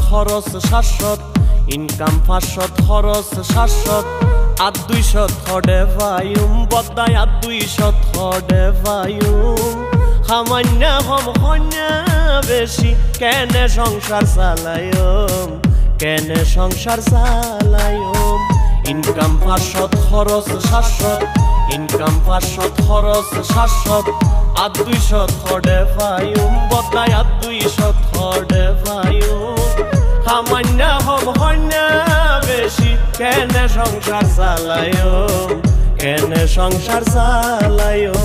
খরচ 700 ইনকাম 500 খরচ 700 আর 200 থডে ভাইম বদাই আর 200 থডে ভাইম সামান্য হম হন্যা বেশি কেনে সংসার চালায়ম কেনে সংসার চালায়ম ইনকাম 500 খরচ 700 ইনকাম 500 খরচ 700 আর 200 থডে ভাইম বদাই আর 200 থডে ভাইম সামান্য হম হন্যা বেশি কেনে সংসার চালায়ম কেনে সংসার চালায়ম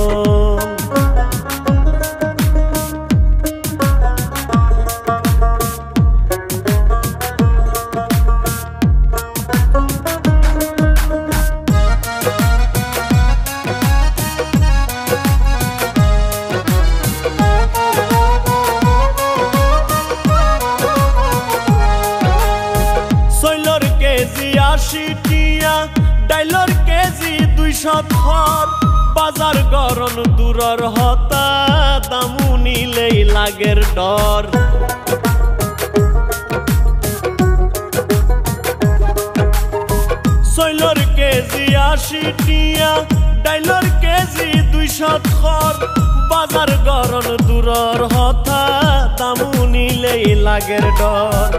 টিয়া ডাইলর কেজি 200 থর বাজার গরম দূরর হতা দামু নিলেই লাগের ডর সৈলর কেজি 80 টিয়া ডাইলর কেজি 200 থর বাজার গরম দূরর হতা দামু নিলেই লাগের ডর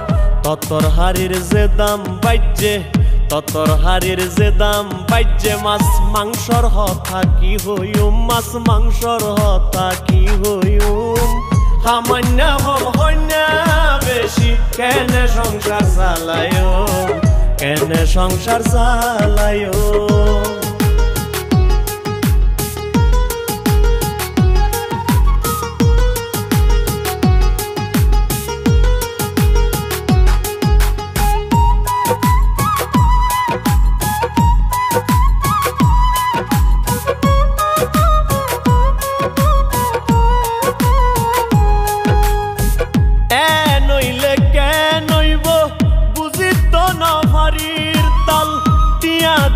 ততর হাড়ির যে দাম বাইজে ততর হাড়ির যে দাম বাইজে মাছ মাংসর হতা কি হইম মাছ মাংসর হতা কি হইম সামান্য হম হন্যা বেশি কেনে সংসার চালায়ম কেনে সংসার চালায়ম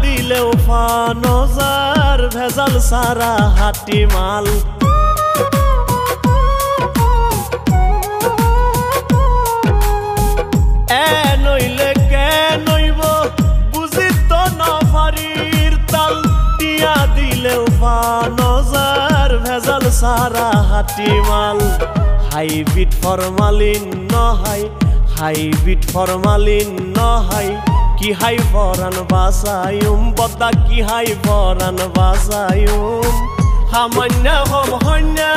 দিলেও ফানজার ভেজাল সারা হাটি মাল নইলে কে নইব বুঝিত নফারির তাল টিয়া দিলেও ফানজার ভেজাল সারা হাটি মাল হাইব্রিড ফরমালিন নহাই হাইব্রিড ফরমালিন নহাই কি হাই ফরান বাসায়ুম বদা কি হাই ফরান বাসায়ুম সামান্য হম হন্যা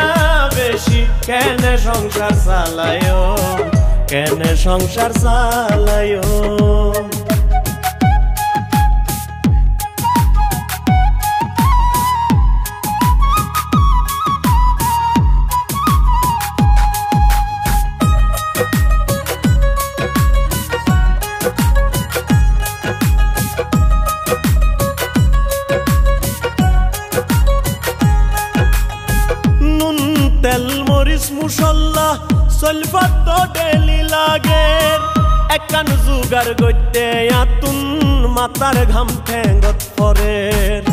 বেশি কেনে সংসার চালায়ম কেনে সংসার চালায়ম তেল মরিচ মুসল্লা সলফাত তো ডেলি লাগের একান জুগার গইতে আতুন মাতার ঘাম ঠেঙ্গত পরের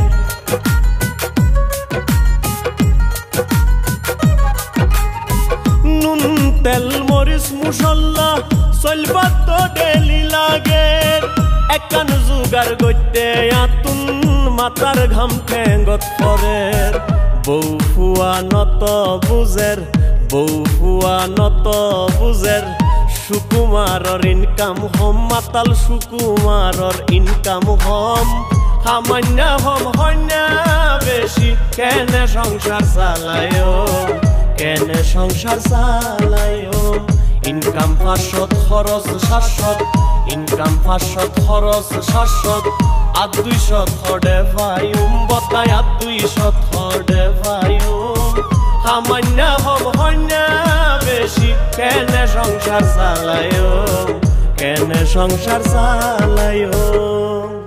নুন তেল মরিচ মুসল্লা সলফাত তো ডেলি লাগের একান জুগার গইতে আতুন মাতার ঘাম ঠেঙ্গত পরের বউ ফুয়া নত বুঝের বউ ফুয়া নত বুঝের সুকুমারর ইনকাম হম মাতাল সুকুমারর ইনকাম হম সামান্য হম হন্যা বেশি কেনে সংসার চালায়ম কেনে সংসার চালায়ম ইনকাম 500 খরচ 700 ইনকাম 500 খরচ 700 আর 200 থডে ভাইম বদাই আর 200 থডে ভাইম সামান্য হম হন্যা বেশি কেনে সংসার চালায়ম কেনে সংসার চালায়ম।